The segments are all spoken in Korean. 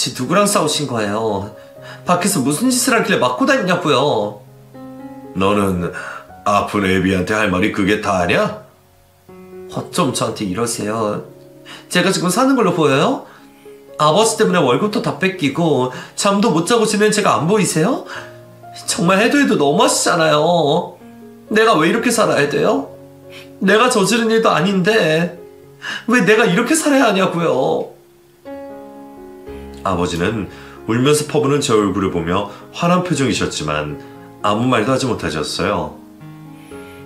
대체 누구랑 싸우신 거예요? 밖에서 무슨 짓을 하길래 맞고 다니냐고요? 너는 아픈 애비한테 할 말이 그게 다냐? 어쩜 저한테 이러세요? 제가 지금 사는 걸로 보여요? 아버지 때문에 월급도 다 뺏기고 잠도 못 자고 지내는 제가 안 보이세요? 정말 해도 너무하시잖아요. 내가 왜 이렇게 살아야 돼요? 내가 저지른 일도 아닌데 왜 내가 이렇게 살아야 하냐고요? 아버지는 울면서 퍼부는 제 얼굴을 보며 화난 표정이셨지만 아무 말도 하지 못하셨어요.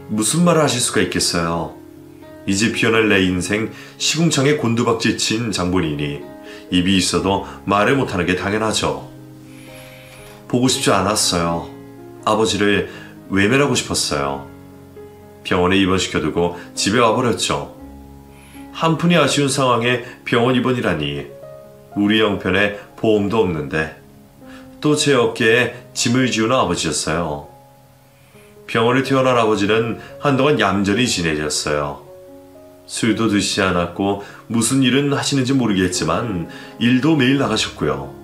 무슨 말을 하실 수가 있겠어요. 이제 피어날 내 인생 시궁창에 곤두박질 친 장본인이 입이 있어도 말을 못하는 게 당연하죠. 보고 싶지 않았어요. 아버지를 외면하고 싶었어요. 병원에 입원시켜두고 집에 와버렸죠. 한푼이 아쉬운 상황에 병원 입원이라니. 우리 형편에 보험도 없는데 또 제 어깨에 짐을 지우는 아버지였어요. 병원에 태어난 아버지는 한동안 얌전히 지내셨어요. 술도 드시지 않았고 무슨 일은 하시는지 모르겠지만 일도 매일 나가셨고요.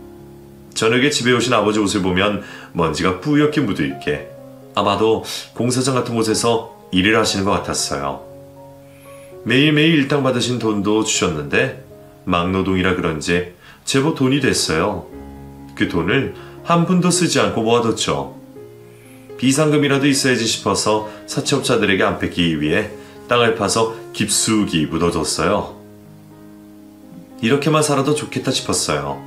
저녁에 집에 오신 아버지 옷을 보면 먼지가 뿌옇게 묻어있게 아마도 공사장 같은 곳에서 일을 하시는 것 같았어요. 매일매일 일당 받으신 돈도 주셨는데 막노동이라 그런지 제법 돈이 됐어요. 그 돈을 한 푼도 쓰지 않고 모아뒀죠. 비상금이라도 있어야지 싶어서 사채업자들에게 안 뺏기기 위해 땅을 파서 깊숙이 묻어뒀어요. 이렇게만 살아도 좋겠다 싶었어요.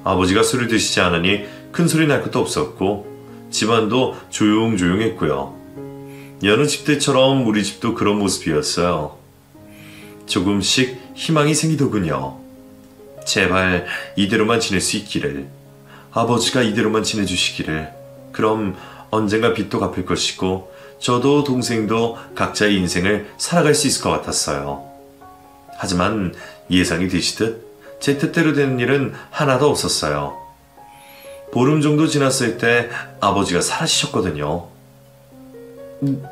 아버지가 술을 드시지 않으니 큰 소리 날 것도 없었고 집안도 조용조용했고요. 여느 집들처럼 우리 집도 그런 모습이었어요. 조금씩 희망이 생기더군요. 제발 이대로만 지낼 수 있기를. 아버지가 이대로만 지내주시기를. 그럼 언젠가 빚도 갚을 것이고 저도 동생도 각자의 인생을 살아갈 수 있을 것 같았어요. 하지만 예상이 되시듯 제 뜻대로 되는 일은 하나도 없었어요. 보름 정도 지났을 때 아버지가 사라지셨거든요.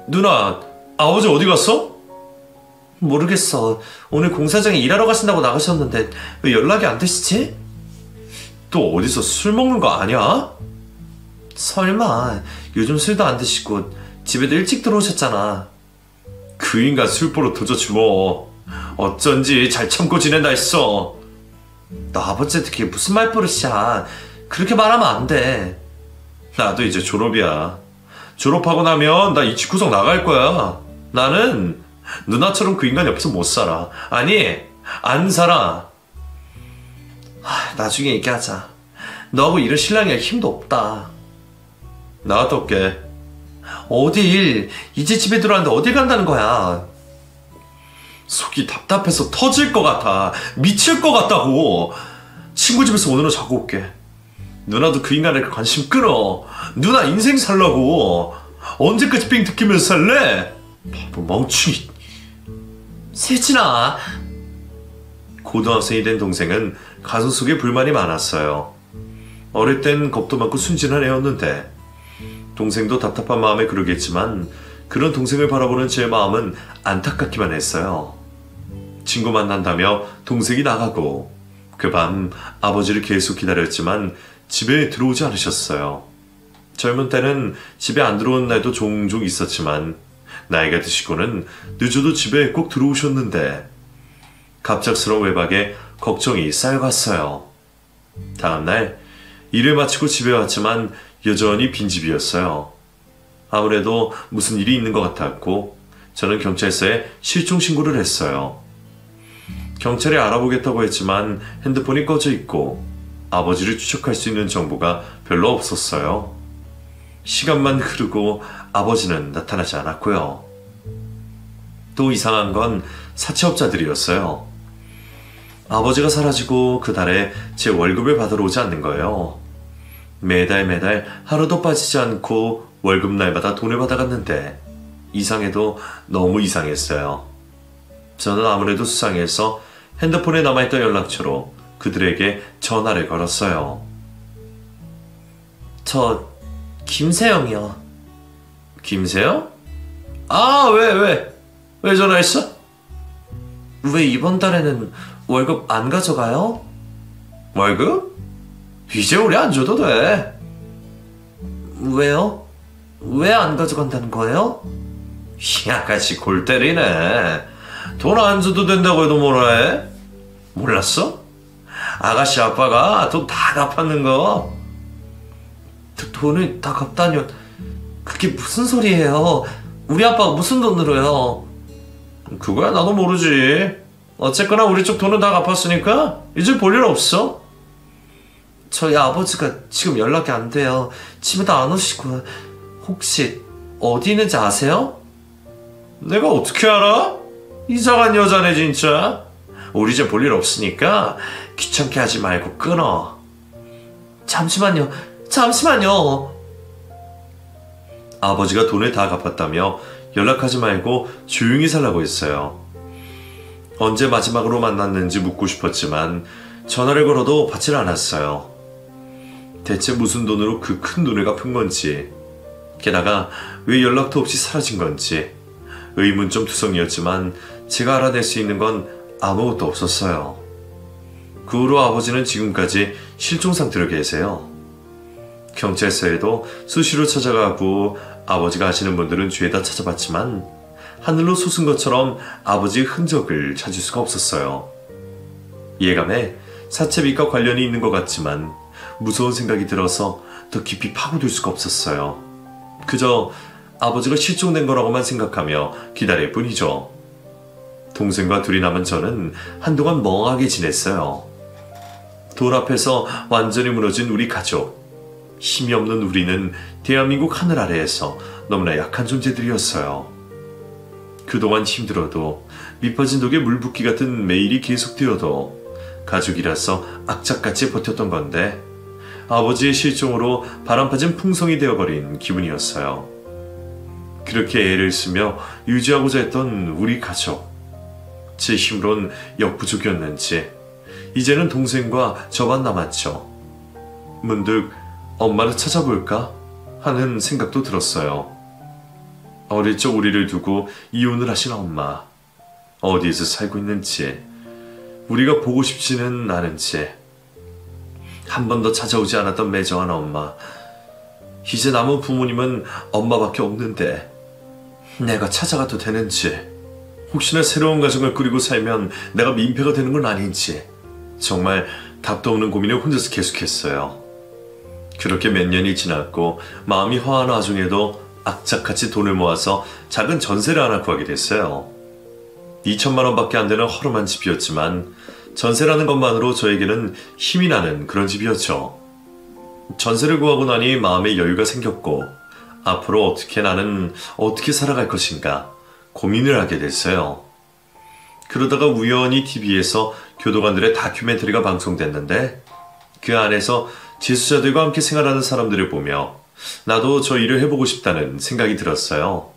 누나, 아버지 어디 갔어? 모르겠어. 오늘 공사장에 일하러 가신다고 나가셨는데 왜 연락이 안 되시지? 또 어디서 술 먹는 거 아니야? 설마 요즘 술도 안 드시고 집에도 일찍 들어오셨잖아. 그 인간 술버릇 도저히 뭐 어쩐지 잘 참고 지낸다 했어. 너 아버지한테 그게 무슨 말버릇이야. 그렇게 말하면 안 돼. 나도 이제 졸업이야. 졸업하고 나면 나 이 집구석 나갈 거야. 나는 누나처럼 그 인간 옆에서 못 살아. 아니, 안 살아. 나중에 얘기하자. 너하고 이런 신랑이 할 힘도 없다. 나갔다 올게. 어딜? 이제 집에 들어왔는데 어딜 간다는 거야? 속이 답답해서 터질 것 같아. 미칠 것 같다고. 친구 집에서 오늘은 자고 올게. 누나도 그 인간에 관심 끊어. 누나 인생 살라고. 언제까지 삥 뜯기면서 살래? 바보 멍충이. 세진아. 고등학생이 된 동생은 가슴 속에 불만이 많았어요. 어릴 땐 겁도 많고 순진한 애였는데 동생도 답답한 마음에 그러겠지만 그런 동생을 바라보는 제 마음은 안타깝기만 했어요. 친구 만난다며 동생이 나가고 그 밤 아버지를 계속 기다렸지만 집에 들어오지 않으셨어요. 젊은 때는 집에 안 들어온 날도 종종 있었지만 나이가 드시고는 늦어도 집에 꼭 들어오셨는데 갑작스러운 외박에 걱정이 쌓여갔어요. 다음날 일을 마치고 집에 왔지만 여전히 빈집이었어요. 아무래도 무슨 일이 있는 것 같았고 저는 경찰서에 실종 신고를 했어요. 경찰이 알아보겠다고 했지만 핸드폰이 꺼져 있고 아버지를 추적할 수 있는 정보가 별로 없었어요. 시간만 흐르고 아버지는 나타나지 않았고요. 또 이상한 건 사채업자들이었어요. 아버지가 사라지고 그달에 제 월급을 받으러 오지 않는 거예요. 매달 하루도 빠지지 않고 월급 날마다 돈을 받아갔는데 이상해도 너무 이상했어요. 저는 아무래도 수상해서 핸드폰에 남아있던 연락처로 그들에게 전화를 걸었어요. 저 김세영이요. 김세영? 아, 왜 전화했어? 왜 이번 달에는 월급 안 가져가요? 월급? 이제 우리 안 줘도 돼. 왜요? 왜 안 가져간다는 거예요? 이 아가씨 골 때리네. 돈 안 줘도 된다고 해도 뭐라 해? 몰랐어? 아가씨 아빠가 돈 다 갚았는 거. 돈을 다 갚다뇨. 그게 무슨 소리예요? 우리 아빠가 무슨 돈으로요? 그거야 나도 모르지. 어쨌거나 우리 쪽 돈은 다 갚았으니까 이제 볼 일 없어. 저희 아버지가 지금 연락이 안 돼요. 집에도 안 오시고. 혹시 어디 있는지 아세요? 내가 어떻게 알아? 이상한 여자네 진짜. 우리 이제 볼 일 없으니까 귀찮게 하지 말고 끊어. 잠시만요. 잠시만요. 아버지가 돈을 다 갚았다며 연락하지 말고 조용히 살라고 했어요. 언제 마지막으로 만났는지 묻고 싶었지만 전화를 걸어도 받질 않았어요. 대체 무슨 돈으로 그 큰 돈을 갚은 건지, 게다가 왜 연락도 없이 사라진 건지 의문점투성이었지만 제가 알아낼 수 있는 건 아무것도 없었어요. 그 후로 아버지는 지금까지 실종 상태로 계세요. 경찰서에도 수시로 찾아가고 아버지가 아시는 분들은 죄다 찾아봤지만 하늘로 솟은 것처럼 아버지의 흔적을 찾을 수가 없었어요. 예감에 사채빚과 관련이 있는 것 같지만 무서운 생각이 들어서 더 깊이 파고들 수가 없었어요. 그저 아버지가 실종된 거라고만 생각하며 기다릴 뿐이죠. 동생과 둘이 남은 저는 한동안 멍하게 지냈어요. 돈 앞에서 완전히 무너진 우리 가족. 힘이 없는 우리는 대한민국 하늘 아래에서 너무나 약한 존재들이었어요. 그동안 힘들어도 밑빠진 독에 물 붓기 같은 매일이 계속되어도 가족이라서 악착같이 버텼던 건데 아버지의 실종으로 바람빠진 풍성이 되어버린 기분이었어요. 그렇게 애를 쓰며 유지하고자 했던 우리 가족. 제 힘으론 역부족이었는지 이제는 동생과 저만 남았죠. 문득 엄마를 찾아볼까 하는 생각도 들었어요. 어릴 적 우리를 두고 이혼을 하신 엄마. 어디에서 살고 있는지, 우리가 보고 싶지는 않은지, 한 번도 찾아오지 않았던 매정한 엄마. 이제 남은 부모님은 엄마밖에 없는데 내가 찾아가도 되는지, 혹시나 새로운 가정을 꾸리고 살면 내가 민폐가 되는 건 아닌지 정말 답도 없는 고민을 혼자서 계속했어요. 그렇게 몇 년이 지났고 마음이 화한 와중에도 악착같이 돈을 모아서 작은 전세를 하나 구하게 됐어요. 2천만 원밖에 안 되는 허름한 집이었지만 전세라는 것만으로 저에게는 힘이 나는 그런 집이었죠. 전세를 구하고 나니 마음에 여유가 생겼고 앞으로 나는 어떻게 살아갈 것인가 고민을 하게 됐어요. 그러다가 우연히 TV에서 교도관들의 다큐멘터리가 방송됐는데 그 안에서 재수자들과 함께 생활하는 사람들을 보며 나도 저 일을 해보고 싶다는 생각이 들었어요.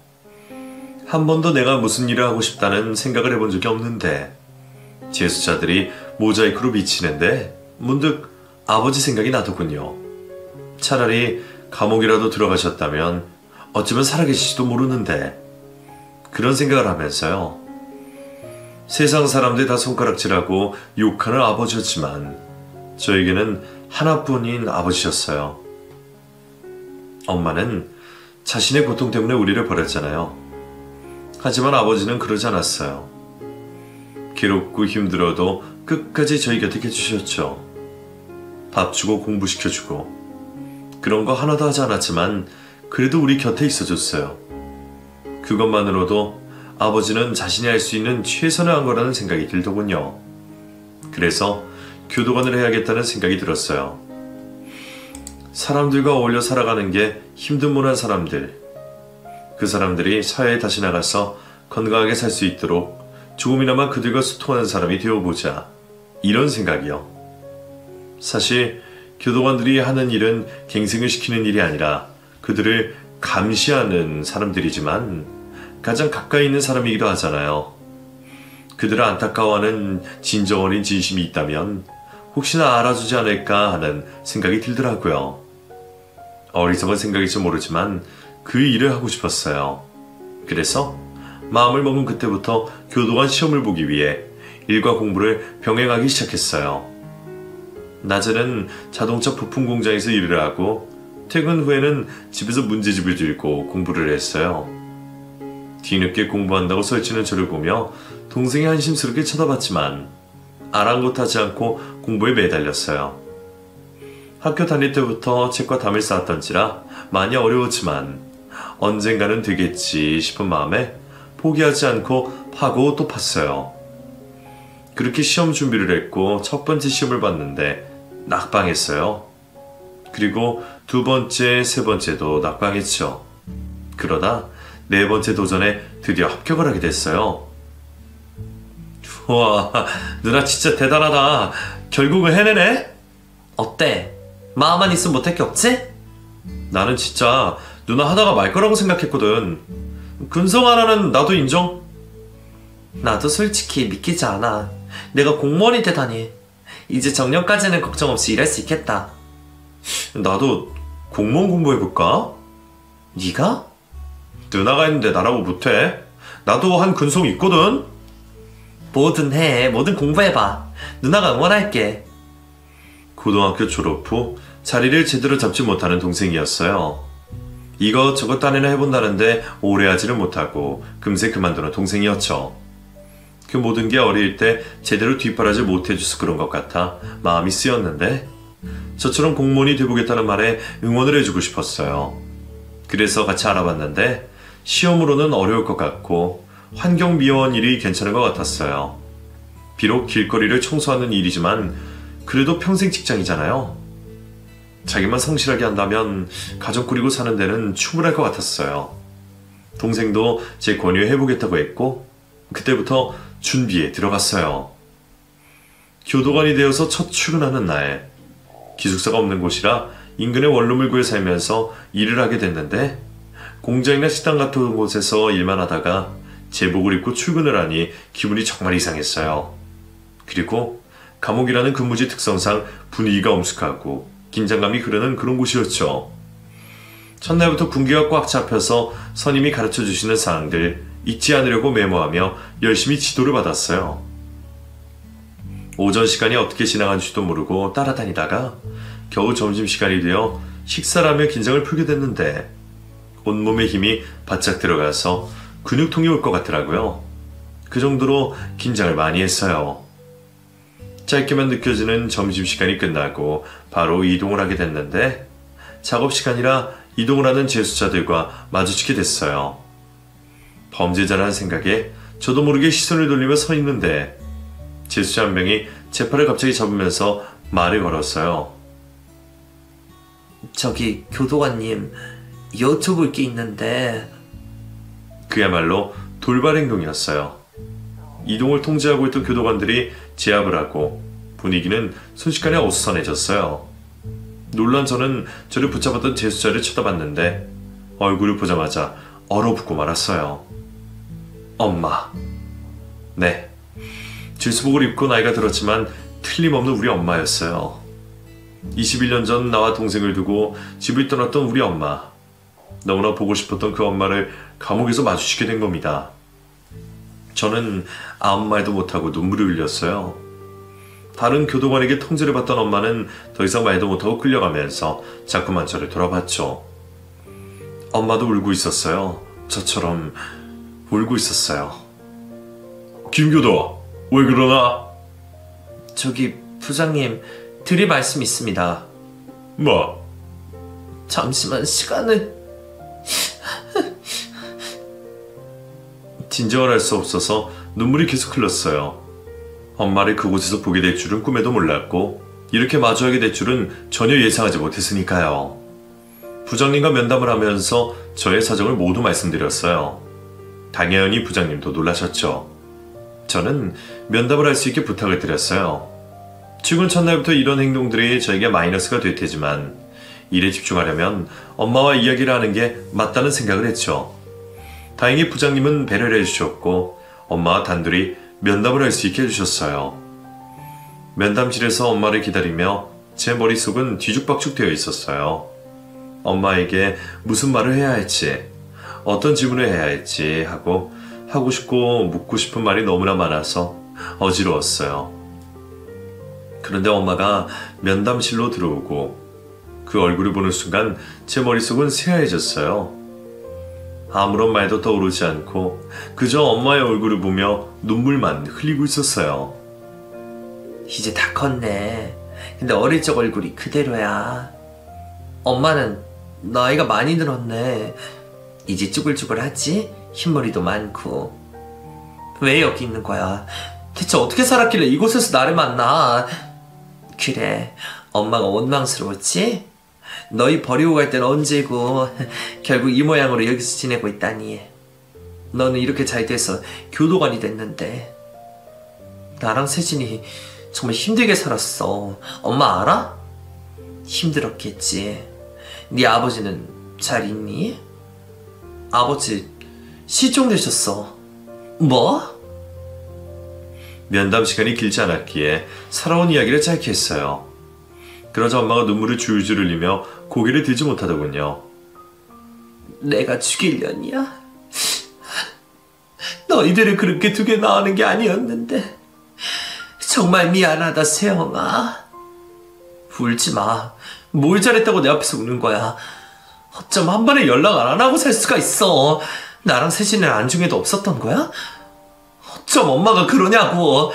한 번도 내가 무슨 일을 하고 싶다는 생각을 해본 적이 없는데 재수자들이 모자이크로 비치는데 문득 아버지 생각이 나더군요. 차라리 감옥이라도 들어가셨다면 어쩌면 살아계실지도 모르는데 그런 생각을 하면서요. 세상 사람들 다 손가락질하고 욕하는 아버지였지만 저에게는 하나뿐인 아버지였어요. 엄마는 자신의 고통 때문에 우리를 버렸잖아요. 하지만 아버지는 그러지 않았어요. 괴롭고 힘들어도 끝까지 저희 곁에 계주셨죠. 밥 주고 공부시켜주고 그런 거 하나도 하지 않았지만 그래도 우리 곁에 있어줬어요. 그것만으로도 아버지는 자신이 할 수 있는 최선을 한 거라는 생각이 들더군요. 그래서 교도관을 해야겠다는 생각이 들었어요. 사람들과 어울려 살아가는 게 힘든 못한 사람들, 그 사람들이 사회에 다시 나가서 건강하게 살 수 있도록 조금이나마 그들과 소통하는 사람이 되어보자, 이런 생각이요. 사실 교도관들이 하는 일은 갱생을 시키는 일이 아니라 그들을 감시하는 사람들이지만 가장 가까이 있는 사람이기도 하잖아요. 그들을 안타까워하는 진정 어린 진심이 있다면 혹시나 알아주지 않을까 하는 생각이 들더라고요. 어리석은 생각일지 모르지만 그 일을 하고 싶었어요. 그래서 마음을 먹은 그때부터 교도관 시험을 보기 위해 일과 공부를 병행하기 시작했어요. 낮에는 자동차 부품 공장에서 일을 하고 퇴근 후에는 집에서 문제집을 들고 공부를 했어요. 뒤늦게 공부한다고 설치는 저를 보며 동생이 한심스럽게 쳐다봤지만 아랑곳하지 않고 공부에 매달렸어요. 학교 다닐 때부터 책과 담을 쌓았던지라 많이 어려웠지만 언젠가는 되겠지 싶은 마음에 포기하지 않고 파고 또 팠어요. 그렇게 시험 준비를 했고 첫 번째 시험을 봤는데 낙방했어요. 그리고 두 번째, 세 번째도 낙방했죠. 그러다 네 번째 도전에 드디어 합격을 하게 됐어요. 우와, 누나 진짜 대단하다. 결국은 해내네? 어때? 마음만 있으면 못할 게 없지? 나는 진짜 누나 하다가 말 거라고 생각했거든. 근성 하나는 나도 인정. 나도 솔직히 믿기지 않아. 내가 공무원이 되다니. 이제 정년까지는 걱정 없이 일할 수 있겠다. 나도 공무원 공부해볼까? 네가? 누나가 했는데 나라고 못해. 나도 한 근성 있거든. 뭐든 해. 뭐든 공부해봐. 누나가 응원할게. 고등학교 졸업 후 자리를 제대로 잡지 못하는 동생이었어요. 이것저것 딴에나 해본다는데 오래 하지는 못하고 금세 그만두는 동생이었죠. 그 모든 게 어릴 때 제대로 뒷바라지 못해줘서 그런 것 같아 마음이 쓰였는데 저처럼 공무원이 돼보겠다는 말에 응원을 해주고 싶었어요. 그래서 같이 알아봤는데 시험으로는 어려울 것 같고 환경미화원 일이 괜찮은 것 같았어요. 비록 길거리를 청소하는 일이지만 그래도 평생 직장이잖아요. 자기만 성실하게 한다면 가정 꾸리고 사는 데는 충분할 것 같았어요. 동생도 제 권유에 해보겠다고 했고 그때부터 준비에 들어갔어요. 교도관이 되어서 첫 출근하는 날, 기숙사가 없는 곳이라 인근의 원룸을 구해 살면서 일을 하게 됐는데 공장이나 식당 같은 곳에서 일만 하다가 제복을 입고 출근을 하니 기분이 정말 이상했어요. 그리고 감옥이라는 근무지 특성상 분위기가 엄숙하고 긴장감이 흐르는 그런 곳이었죠. 첫날부터 군기가 꽉 잡혀서 선임이 가르쳐주시는 사항들 잊지 않으려고 메모하며 열심히 지도를 받았어요. 오전 시간이 어떻게 지나간지도 모르고 따라다니다가 겨우 점심시간이 되어 식사를 하며 긴장을 풀게 됐는데 온몸에 힘이 바짝 들어가서 근육통이 올 것 같더라고요. 그 정도로 긴장을 많이 했어요. 짧게만 느껴지는 점심시간이 끝나고 바로 이동을 하게 됐는데 작업시간이라 이동을 하는 재수자들과 마주치게 됐어요. 범죄자라는 생각에 저도 모르게 시선을 돌리며 서 있는데 재수자 한 명이 제 팔을 갑자기 잡으면서 말을 걸었어요. 저기 교도관님, 여쭤볼 게 있는데. 그야말로 돌발 행동이었어요. 이동을 통제하고 있던 교도관들이 제압을 하고 분위기는 순식간에 어수선해졌어요. 놀란 저는 저를 붙잡았던 재수자를 쳐다봤는데 얼굴을 보자마자 얼어붙고 말았어요. 엄마. 네. 제수복을 입고 나이가 들었지만 틀림없는 우리 엄마였어요. 21년 전 나와 동생을 두고 집을 떠났던 우리 엄마. 너무나 보고 싶었던 그 엄마를 감옥에서 마주치게 된 겁니다. 저는 아무 말도 못하고 눈물을 흘렸어요. 다른 교도관에게 통제를 받던 엄마는 더 이상 말도 못하고 끌려가면서 자꾸만 저를 돌아봤죠. 엄마도 울고 있었어요. 저처럼 울고 있었어요. 김교도, 왜 그러나? 저기 부장님, 드릴 말씀 있습니다. 뭐? 잠시만 시간을. 진정을 할 수 없어서 눈물이 계속 흘렀어요. 엄마를 그곳에서 보게 될 줄은 꿈에도 몰랐고 이렇게 마주하게 될 줄은 전혀 예상하지 못했으니까요. 부장님과 면담을 하면서 저의 사정을 모두 말씀드렸어요. 당연히 부장님도 놀라셨죠. 저는 면담을 할 수 있게 부탁을 드렸어요. 출근 첫날부터 이런 행동들이 저에게 마이너스가 될 테지만 일에 집중하려면 엄마와 이야기를 하는 게 맞다는 생각을 했죠. 다행히 부장님은 배려를 해주셨고 엄마와 단둘이 면담을 할 수 있게 해주셨어요. 면담실에서 엄마를 기다리며 제 머릿속은 뒤죽박죽 되어 있었어요. 엄마에게 무슨 말을 해야 할지, 어떤 질문을 해야 할지 하고 싶고 묻고 싶은 말이 너무나 많아서 어지러웠어요. 그런데 엄마가 면담실로 들어오고 그 얼굴을 보는 순간 제 머릿속은 새하얘졌어요. 아무런 말도 떠오르지 않고 그저 엄마의 얼굴을 보며 눈물만 흘리고 있었어요. 이제 다 컸네. 근데 어릴 적 얼굴이 그대로야. 엄마는 나이가 많이 들었네. 이제 쭈글쭈글하지? 흰머리도 많고. 왜 여기 있는 거야? 대체 어떻게 살았길래 이곳에서 나를 만나? 그래, 엄마가 원망스러웠지? 너희 버리고 갈 때는 언제고 결국 이 모양으로 여기서 지내고 있다니. 너는 이렇게 잘 돼서 교도관이 됐는데 나랑 세진이 정말 힘들게 살았어. 엄마 알아? 힘들었겠지. 네 아버지는 잘 있니? 아버지 실종되셨어. 뭐? 면담 시간이 길지 않았기에 살아온 이야기를 짧게 했어요. 그러자 엄마가 눈물을 줄줄 흘리며 고개를 들지 못하더군요. 내가 죽이려니야? 너희들을 그렇게 두게 낳는 게 아니었는데 정말 미안하다 세영아. 울지 마. 뭘 잘했다고 내 앞에서 우는 거야. 어쩜 한 번에 연락 안 하고 살 수가 있어. 나랑 세진이는 안중에도 없었던 거야? 어쩜 엄마가 그러냐고.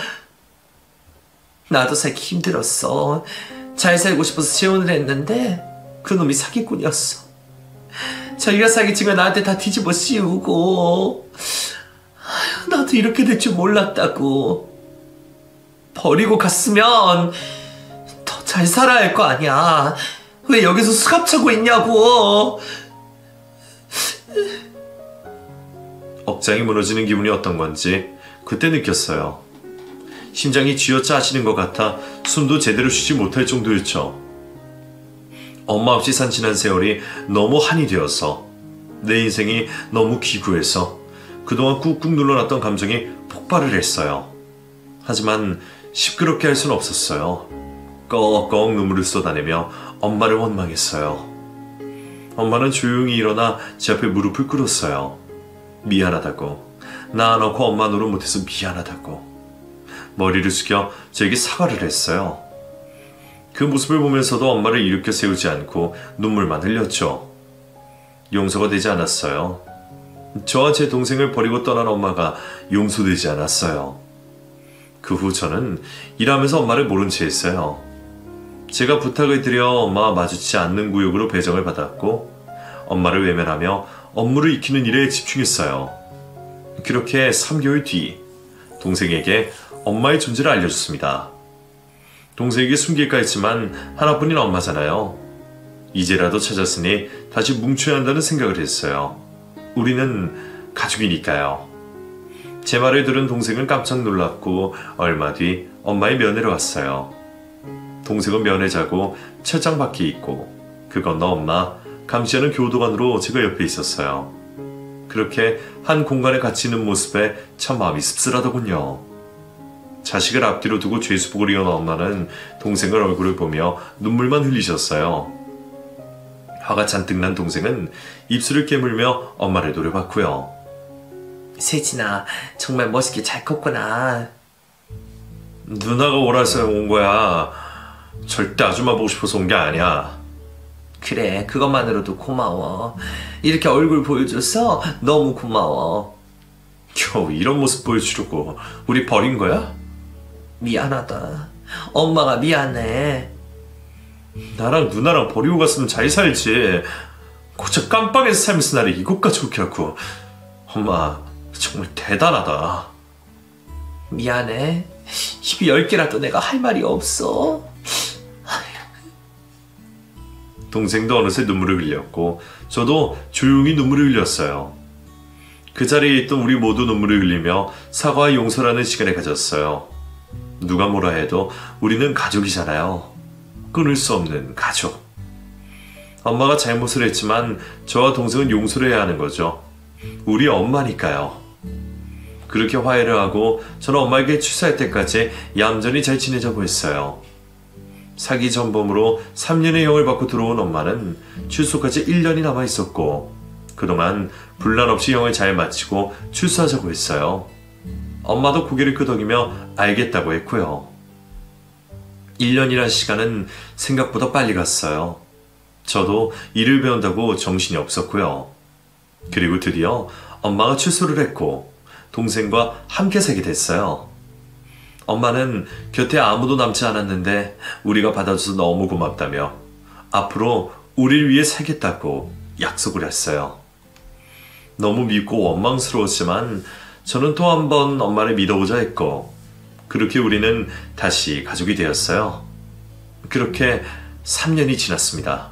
나도 살기 힘들었어. 잘 살고 싶어서 지원을 했는데 그놈이 사기꾼이었어. 자기가 사기치면 나한테 다 뒤집어 씌우고. 나도 이렇게 될 줄 몰랐다고. 버리고 갔으면 더 잘 살아야 할 거 아니야. 왜 여기서 수갑 차고 있냐고. 억장이 무너지는 기분이 어떤 건지 그때 느꼈어요. 심장이 쥐어짜지는 것 같아 숨도 제대로 쉬지 못할 정도였죠. 엄마 없이 산 지난 세월이 너무 한이 되어서 내 인생이 너무 기구해서 그동안 꾹꾹 눌러놨던 감정이 폭발을 했어요. 하지만 시끄럽게 할 수는 없었어요. 꺽꺽 눈물을 쏟아내며 엄마를 원망했어요. 엄마는 조용히 일어나 제 앞에 무릎을 꿇었어요. 미안하다고. 낳아놓고 엄마 노릇 못해서 미안하다고. 머리를 숙여 저에게 사과를 했어요. 그 모습을 보면서도 엄마를 일으켜 세우지 않고 눈물만 흘렸죠. 용서가 되지 않았어요. 저와 제 동생을 버리고 떠난 엄마가 용서되지 않았어요. 그 후 저는 일하면서 엄마를 모른 채 했어요. 제가 부탁을 드려 엄마와 마주치지 않는 구역으로 배정을 받았고 엄마를 외면하며 업무를 익히는 일에 집중했어요. 그렇게 3개월 뒤 동생에게 엄마의 존재를 알려줬습니다. 동생에게 숨길까 했지만 하나뿐인 엄마잖아요. 이제라도 찾았으니 다시 뭉쳐야 한다는 생각을 했어요. 우리는 가족이니까요. 제 말을 들은 동생은 깜짝 놀랐고 얼마 뒤 엄마의 면회를 왔어요. 동생은 면회자고 철장 밖에 있고 그 건너 엄마 감시하는 교도관으로 제가 옆에 있었어요. 그렇게 한 공간에 같이 있는 모습에 참 마음이 씁쓸하더군요. 자식을 앞뒤로 두고 죄수복을 입은 엄마는 동생의 얼굴을 보며 눈물만 흘리셨어요. 화가 잔뜩 난 동생은 입술을 깨물며 엄마를 노려봤고요. 세진아, 정말 멋있게 잘 컸구나. 누나가 오라서 온 거야. 절대 아줌마 보고 싶어서 온 게 아니야. 그래, 그것만으로도 고마워. 이렇게 얼굴 보여줘서 너무 고마워. 겨우 이런 모습 보여주려고 우리 버린 거야? 미안하다. 엄마가 미안해. 나랑 누나랑 버리고 갔으면 잘 살지. 고작 깜빵에서 살면서 나를 이곳까지 오게 하고. 엄마 정말 대단하다. 미안해. 입이 10개라도 내가 할 말이 없어. 동생도 어느새 눈물을 흘렸고 저도 조용히 눈물을 흘렸어요. 그 자리에 있던 우리 모두 눈물을 흘리며 사과와 용서라는 시간을 가졌어요. 누가 뭐라 해도 우리는 가족이잖아요. 끊을 수 없는 가족. 엄마가 잘못을 했지만 저와 동생은 용서를 해야 하는 거죠. 우리 엄마니까요. 그렇게 화해를 하고 저는 엄마에게 출사할 때까지 얌전히 잘 지내자고 했어요. 사기 전범으로 3년의 형을 받고 들어온 엄마는 출소까지 1년이 남아 있었고 그동안 분란 없이 형을 잘 마치고 출소하자고 했어요. 엄마도 고개를 끄덕이며 알겠다고 했고요. 1년이란 시간은 생각보다 빨리 갔어요. 저도 일을 배운다고 정신이 없었고요. 그리고 드디어 엄마가 출소를 했고 동생과 함께 살게 됐어요. 엄마는 곁에 아무도 남지 않았는데 우리가 받아줘서 너무 고맙다며 앞으로 우리를 위해 살겠다고 약속을 했어요. 너무 믿고 원망스러웠지만 저는 또 한 번 엄마를 믿어보자 했고 그렇게 우리는 다시 가족이 되었어요. 그렇게 3년이 지났습니다.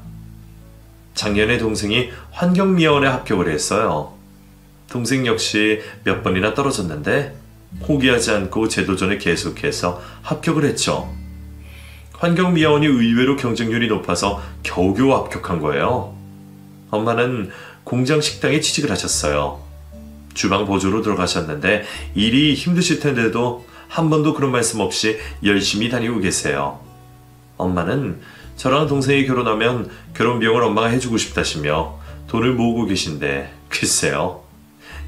작년에 동생이 환경미화원에 합격을 했어요. 동생 역시 몇 번이나 떨어졌는데 포기하지 않고 재도전을 계속해서 합격을 했죠. 환경미화원이 의외로 경쟁률이 높아서 겨우겨우 합격한 거예요. 엄마는 공장 식당에 취직을 하셨어요. 주방 보조로 들어가셨는데 일이 힘드실 텐데도 한 번도 그런 말씀 없이 열심히 다니고 계세요. 엄마는 저랑 동생이 결혼하면 결혼 비용을 엄마가 해주고 싶다시며 돈을 모으고 계신데 글쎄요.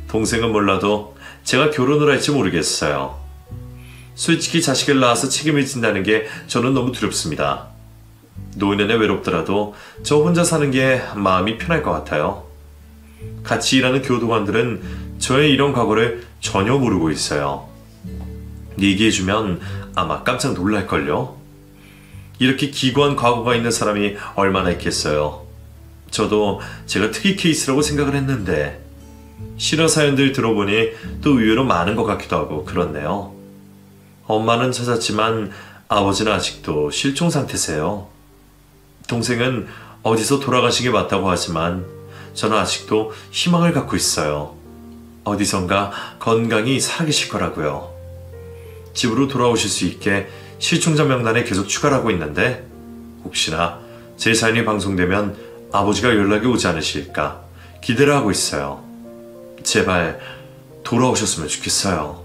동생은 몰라도 제가 결혼을 할지 모르겠어요. 솔직히 자식을 낳아서 책임을 진다는 게 저는 너무 두렵습니다. 노년에 외롭더라도 저 혼자 사는 게 마음이 편할 것 같아요. 같이 일하는 교도관들은 저의 이런 과거를 전혀 모르고 있어요. 얘기해주면 아마 깜짝 놀랄걸요. 이렇게 기구한 과거가 있는 사람이 얼마나 있겠어요. 저도 제가 특이 케이스라고 생각을 했는데 실화 사연들 들어보니 또 의외로 많은 것 같기도 하고 그렇네요. 엄마는 찾았지만 아버지는 아직도 실종 상태세요. 동생은 어디서 돌아가신 게 맞다고 하지만 저는 아직도 희망을 갖고 있어요. 어디선가 건강히 살아계실 거라고요. 집으로 돌아오실 수 있게 실종자 명단에 계속 추가를 하고 있는데 혹시나 제 사연이 방송되면 아버지가 연락이 오지 않으실까 기대를 하고 있어요. 제발 돌아오셨으면 좋겠어요.